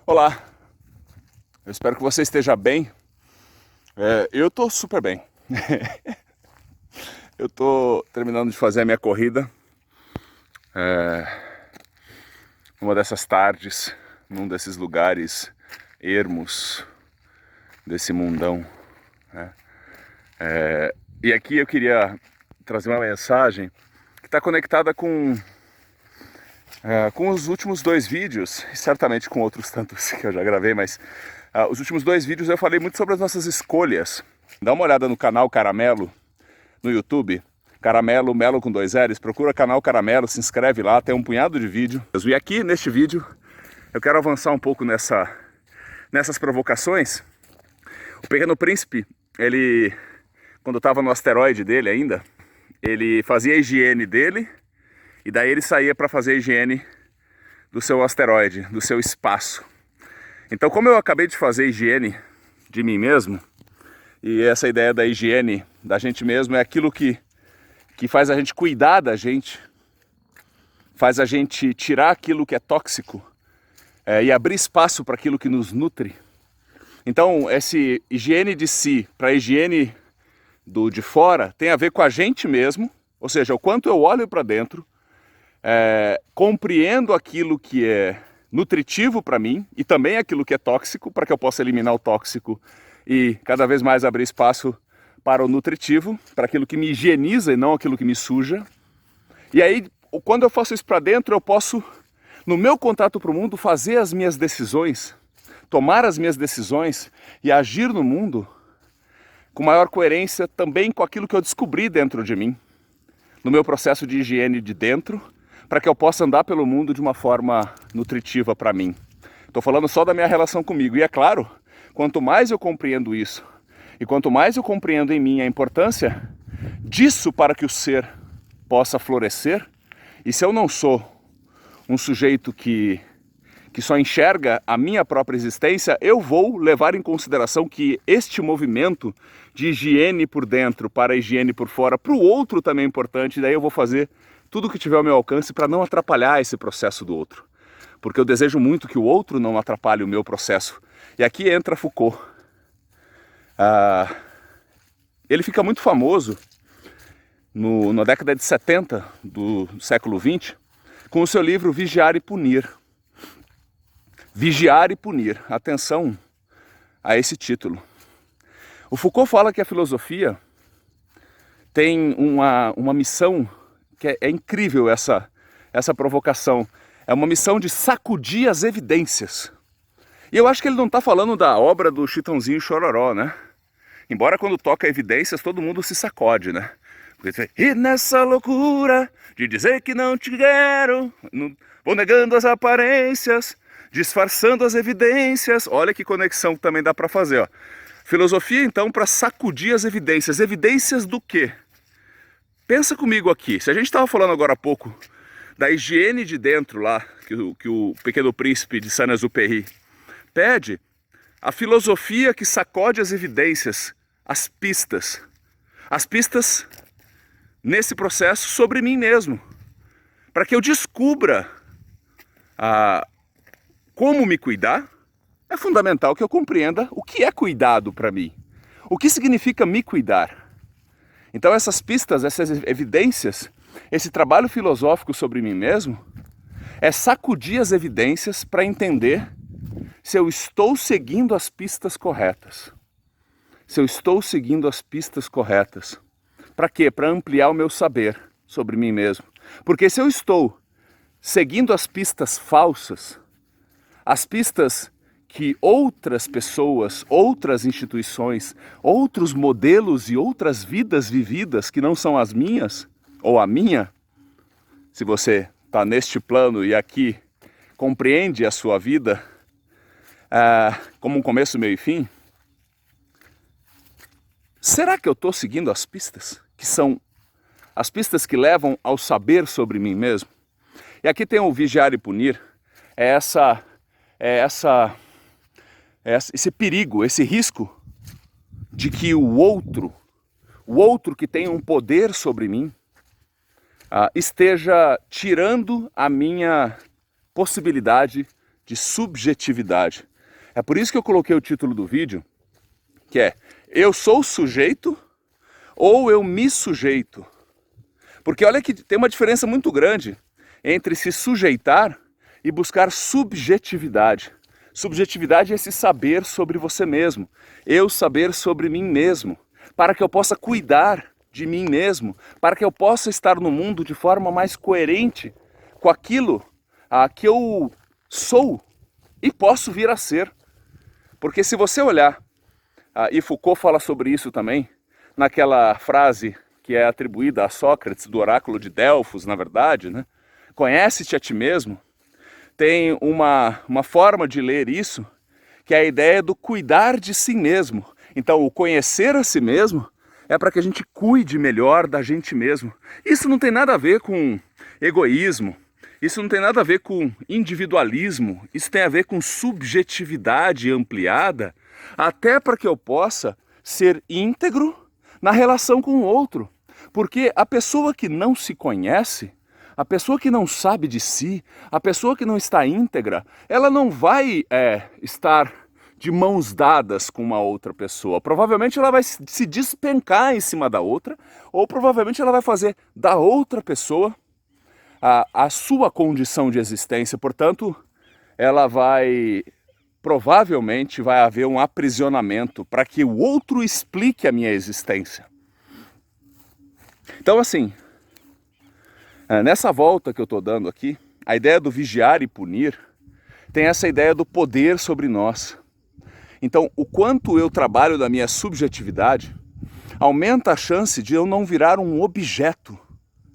Olá, eu espero que você esteja bem. Eu tô super bem. Eu tô terminando de fazer a minha corrida. Uma dessas tardes, num desses lugares ermos desse mundão, né? E aqui eu queria trazer uma mensagem que está conectada com os últimos dois vídeos, e certamente com outros tantos que eu já gravei, mas os últimos dois vídeos eu falei muito sobre as nossas escolhas. Dá uma olhada no canal Caramelo, no YouTube, Caramelo, Melo com 2 L's, procura canal Caramelo, se inscreve lá, tem um punhado de vídeo. E aqui neste vídeo eu quero avançar um pouco nessas provocações. O Pequeno Príncipe, ele, quando estava no asteroide dele ainda, ele fazia a higiene dele e daí ele saía para fazer a higiene do seu asteroide, do seu espaço. Então, como eu acabei de fazer a higiene de mim mesmo, e essa ideia da higiene da gente mesmo é aquilo que faz a gente cuidar da gente, faz a gente tirar aquilo que é tóxico e abrir espaço para aquilo que nos nutre. Então, essa higiene de si para a higiene de fora tem a ver com a gente mesmo, ou seja, o quanto eu olho para dentro, compreendo aquilo que é nutritivo para mim e também aquilo que é tóxico, para que eu possa eliminar o tóxico e cada vez mais abrir espaço para o nutritivo, para aquilo que me higieniza e não aquilo que me suja. E aí, quando eu faço isso para dentro, eu posso, no meu contato para o mundo, fazer as minhas decisões, tomar as minhas decisões e agir no mundo com maior coerência também com aquilo que eu descobri dentro de mim, no meu processo de higiene de dentro, para que eu possa andar pelo mundo de uma forma nutritiva para mim. Estou falando só da minha relação comigo. E é claro, quanto mais eu compreendo isso, e quanto mais eu compreendo em mim a importância disso para que o ser possa florescer, e se eu não sou um sujeito que só enxerga a minha própria existência, eu vou levar em consideração que este movimento de higiene por dentro para a higiene por fora, para o outro também é importante, e daí eu vou fazer tudo o que tiver ao meu alcance para não atrapalhar esse processo do outro. Porque eu desejo muito que o outro não atrapalhe o meu processo. E aqui entra Foucault. Ele fica muito famoso na década de 70 do século XX com o seu livro Vigiar e Punir. Vigiar e punir. Atenção a esse título. O Foucault fala que a filosofia tem uma missão que é incrível, essa provocação. É uma missão de sacudir as evidências. E eu acho que ele não está falando da obra do Chitãozinho Chororó, né? Embora quando toca evidências todo mundo se sacode, né? E nessa loucura de dizer que não te quero, vou negando as aparências, disfarçando as evidências. Olha que conexão também dá para fazer, ó. Filosofia então para sacudir as evidências. Evidências do quê? Pensa comigo aqui, se a gente estava falando agora há pouco da higiene de dentro lá, que o Pequeno Príncipe de Saint-Exupéry pede, a filosofia que sacode as evidências, as pistas nesse processo sobre mim mesmo, para que eu descubra como me cuidar. É fundamental que eu compreenda o que é cuidado para mim, o que significa me cuidar. Então essas pistas, essas evidências, esse trabalho filosófico sobre mim mesmo, é sacudir as evidências para entender se eu estou seguindo as pistas corretas. Se eu estou seguindo as pistas corretas. Para quê? Para ampliar o meu saber sobre mim mesmo. Porque se eu estou seguindo as pistas falsas, as pistas que outras pessoas, outras instituições, outros modelos e outras vidas vividas que não são as minhas, ou a minha, se você está neste plano e aqui compreende a sua vida como um começo, meio e fim, será que eu estou seguindo as pistas? Que são as pistas que levam ao saber sobre mim mesmo? E aqui tem o vigiar e punir, esse perigo, esse risco de que o outro que tem um poder sobre mim, esteja tirando a minha possibilidade de subjetividade. É por isso que eu coloquei o título do vídeo, que é eu sou sujeito ou eu me sujeito? Porque olha que tem uma diferença muito grande entre se sujeitar e buscar subjetividade. Subjetividade é esse saber sobre você mesmo, eu saber sobre mim mesmo, para que eu possa cuidar de mim mesmo, para que eu possa estar no mundo de forma mais coerente com aquilo que eu sou e posso vir a ser. Porque se você olhar, e Foucault fala sobre isso também, naquela frase que é atribuída a Sócrates, do oráculo de Delfos, na verdade, né? Conhece-te a ti mesmo. Tem uma forma de ler isso, que é a ideia do cuidar de si mesmo. Então, o conhecer a si mesmo é para que a gente cuide melhor da gente mesmo. Isso não tem nada a ver com egoísmo, isso não tem nada a ver com individualismo, isso tem a ver com subjetividade ampliada, até para que eu possa ser íntegro na relação com o outro. Porque a pessoa que não se conhece, a pessoa que não sabe de si, a pessoa que não está íntegra, ela não vai estar de mãos dadas com uma outra pessoa. Provavelmente ela vai se despencar em cima da outra, ou provavelmente ela vai fazer da outra pessoa a sua condição de existência. Portanto, provavelmente vai haver um aprisionamento para que o outro explique a minha existência. Então, assim, nessa volta que eu estou dando aqui, a ideia do vigiar e punir tem essa ideia do poder sobre nós. Então, o quanto eu trabalho da minha subjetividade aumenta a chance de eu não virar um objeto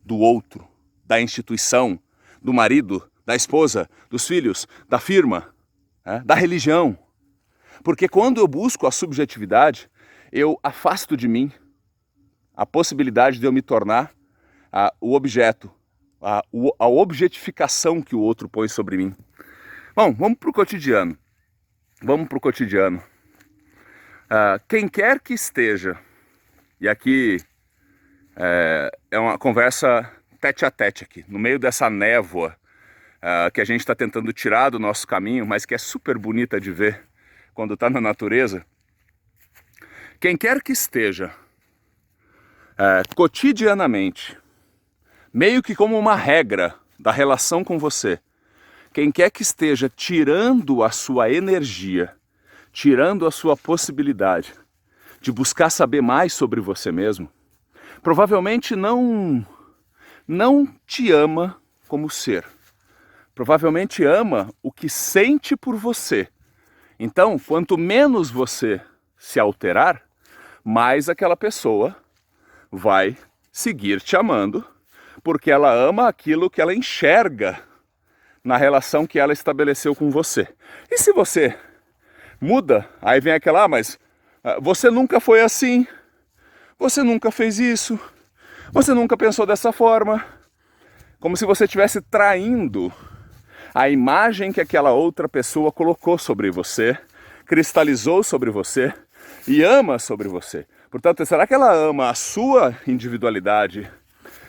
do outro, da instituição, do marido, da esposa, dos filhos, da firma, da religião. Porque quando eu busco a subjetividade, eu afasto de mim a possibilidade de eu me tornar o objeto, a objetificação que o outro põe sobre mim. Bom, vamos para o cotidiano. Quem quer que esteja, e aqui é uma conversa tete a tete aqui, no meio dessa névoa que a gente está tentando tirar do nosso caminho, mas que é super bonita de ver quando está na natureza. Quem quer que esteja cotidianamente, meio que como uma regra da relação com você, quem quer que esteja tirando a sua energia, tirando a sua possibilidade de buscar saber mais sobre você mesmo, provavelmente não te ama como ser. Provavelmente ama o que sente por você. Então, quanto menos você se alterar, mais aquela pessoa vai seguir te amando, porque ela ama aquilo que ela enxerga na relação que ela estabeleceu com você. E se você muda, aí vem aquela, mas você nunca foi assim, você nunca fez isso, você nunca pensou dessa forma, como se você estivesse traindo a imagem que aquela outra pessoa colocou sobre você, cristalizou sobre você e ama sobre você. Portanto, será que ela ama a sua individualidade,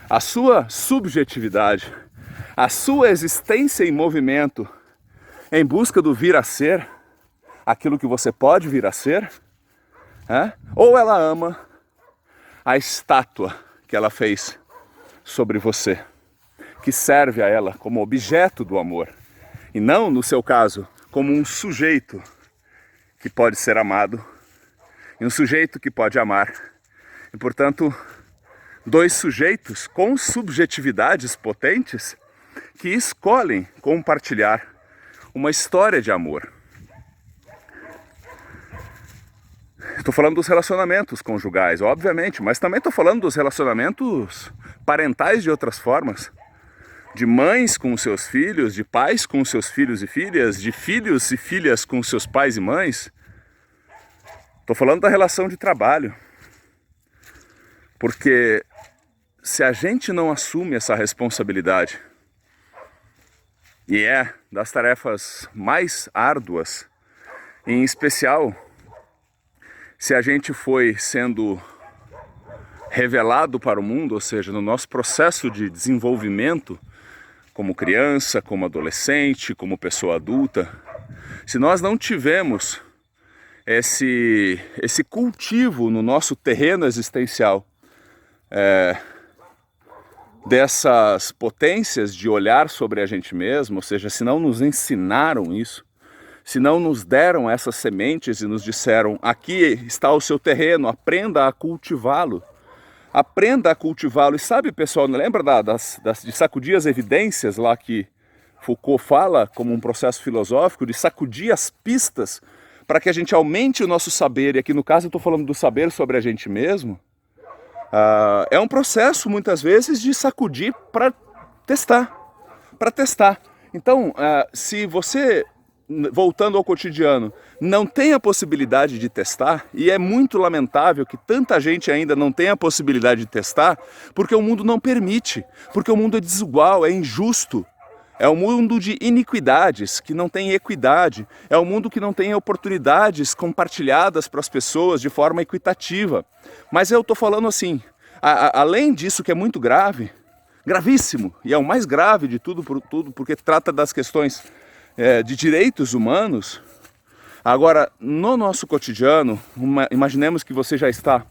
a sua subjetividade, a sua existência em movimento, em busca do vir a ser, aquilo que você pode vir a ser? Ou ela ama a estátua que ela fez sobre você, que serve a ela como objeto do amor, e não, no seu caso, como um sujeito que pode ser amado, e um sujeito que pode amar. E, portanto, dois sujeitos com subjetividades potentes que escolhem compartilhar uma história de amor. Estou falando dos relacionamentos conjugais, obviamente, mas também estou falando dos relacionamentos parentais de outras formas. De mães com seus filhos, de pais com seus filhos e filhas, de filhos e filhas com seus pais e mães. Estou falando da relação de trabalho. Porque se a gente não assume essa responsabilidade, e é das tarefas mais árduas, em especial se a gente foi sendo revelado para o mundo, ou seja, no nosso processo de desenvolvimento como criança, como adolescente, como pessoa adulta, se nós não tivermos esse cultivo no nosso terreno existencial, dessas potências de olhar sobre a gente mesmo, ou seja, se não nos ensinaram isso, se não nos deram essas sementes e nos disseram, aqui está o seu terreno, aprenda a cultivá-lo. Aprenda a cultivá-lo. E sabe, pessoal, lembra de sacudir as evidências lá que Foucault fala como um processo filosófico, de sacudir as pistas para que a gente aumente o nosso saber, e aqui no caso eu estou falando do saber sobre a gente mesmo. É um processo, muitas vezes, de sacudir para testar. Então, se você, voltando ao cotidiano, não tem a possibilidade de testar, e é muito lamentável que tanta gente ainda não tenha a possibilidade de testar, porque o mundo não permite, porque o mundo é desigual, é injusto. É um mundo de iniquidades, que não tem equidade. É um mundo que não tem oportunidades compartilhadas para as pessoas de forma equitativa. Mas eu estou falando assim, além disso que é muito grave, gravíssimo, e é o mais grave de tudo, porque trata das questões de direitos humanos. Agora, no nosso cotidiano, imaginemos que você já está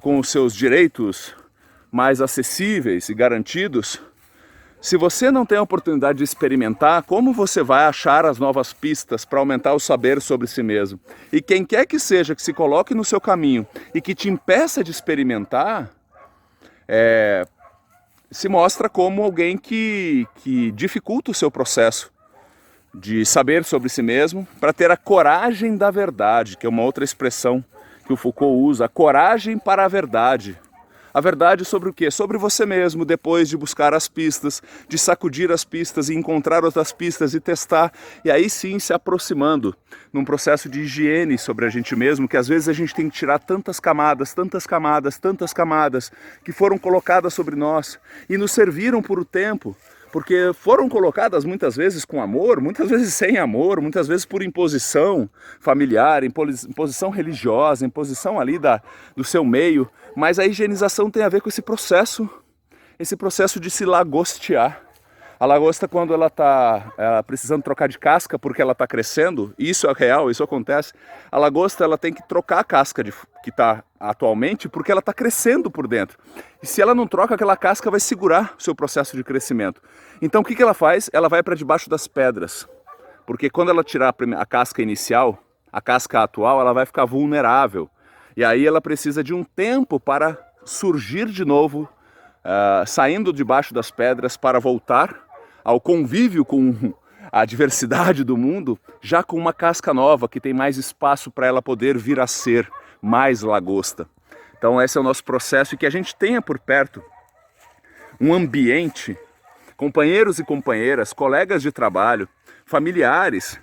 com os seus direitos mais acessíveis e garantidos. Se você não tem a oportunidade de experimentar, como você vai achar as novas pistas para aumentar o saber sobre si mesmo? E quem quer que seja que se coloque no seu caminho e que te impeça de experimentar, se mostra como alguém que dificulta o seu processo de saber sobre si mesmo, para ter a coragem da verdade, que é uma outra expressão que o Foucault usa, a coragem para a verdade. A verdade sobre o quê? Sobre você mesmo, depois de buscar as pistas, de sacudir as pistas e encontrar outras pistas e testar, e aí sim se aproximando num processo de higiene sobre a gente mesmo, que às vezes a gente tem que tirar tantas camadas, que foram colocadas sobre nós e nos serviram por um tempo, porque foram colocadas muitas vezes com amor, muitas vezes sem amor, muitas vezes por imposição familiar, imposição religiosa, imposição ali do seu meio. Mas a higienização tem a ver com esse processo de se lagostear. A lagosta, quando ela está precisando trocar de casca porque ela está crescendo, isso é real, isso acontece, a lagosta ela tem que trocar a casca que está atualmente porque ela está crescendo por dentro. E se ela não troca, aquela casca vai segurar o seu processo de crescimento. Então o que ela faz? Ela vai para debaixo das pedras. Porque quando ela tirar a casca inicial, a casca atual, ela vai ficar vulnerável. E aí ela precisa de um tempo para surgir de novo, saindo debaixo das pedras para voltar ao convívio com a diversidade do mundo, já com uma casca nova, que tem mais espaço para ela poder vir a ser mais lagosta. Então esse é o nosso processo, e que a gente tenha por perto um ambiente, companheiros e companheiras, colegas de trabalho, familiares,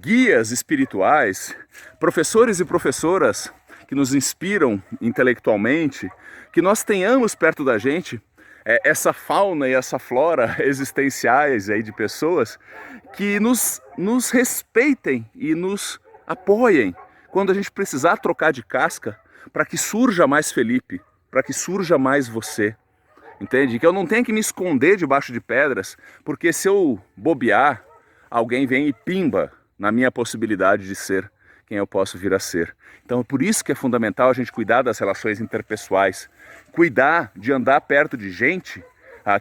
guias espirituais, professores e professoras que nos inspiram intelectualmente, que nós tenhamos perto da gente essa fauna e essa flora existenciais aí de pessoas que nos respeitem e nos apoiem quando a gente precisar trocar de casca, para que surja mais Felipe, para que surja mais você. Entende? Que eu não tenha que me esconder debaixo de pedras, porque se eu bobear, alguém vem e pimba na minha possibilidade de ser quem eu posso vir a ser. Então é por isso que é fundamental a gente cuidar das relações interpessoais, cuidar de andar perto de gente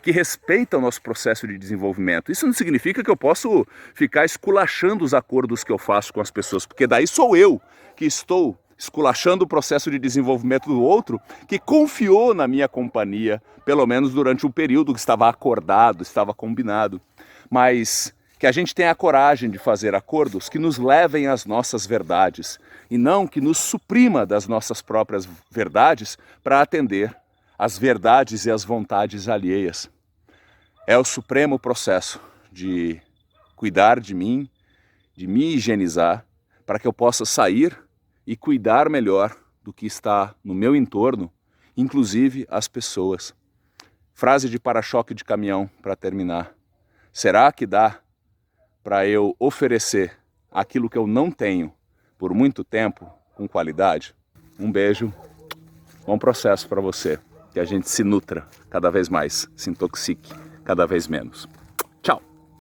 que respeita o nosso processo de desenvolvimento. Isso não significa que eu posso ficar esculachando os acordos que eu faço com as pessoas, porque daí sou eu que estou esculachando o processo de desenvolvimento do outro, que confiou na minha companhia, pelo menos durante um período que estava acordado, estava combinado. Mas que a gente tenha a coragem de fazer acordos que nos levem às nossas verdades, e não que nos suprima das nossas próprias verdades para atender às verdades e às vontades alheias. É o supremo processo de cuidar de mim, de me higienizar, para que eu possa sair e cuidar melhor do que está no meu entorno, inclusive as pessoas. Frase de para-choque de caminhão para terminar. Será que dá para eu oferecer aquilo que eu não tenho por muito tempo com qualidade? Um beijo, bom processo para você, que a gente se nutra cada vez mais, se intoxique cada vez menos.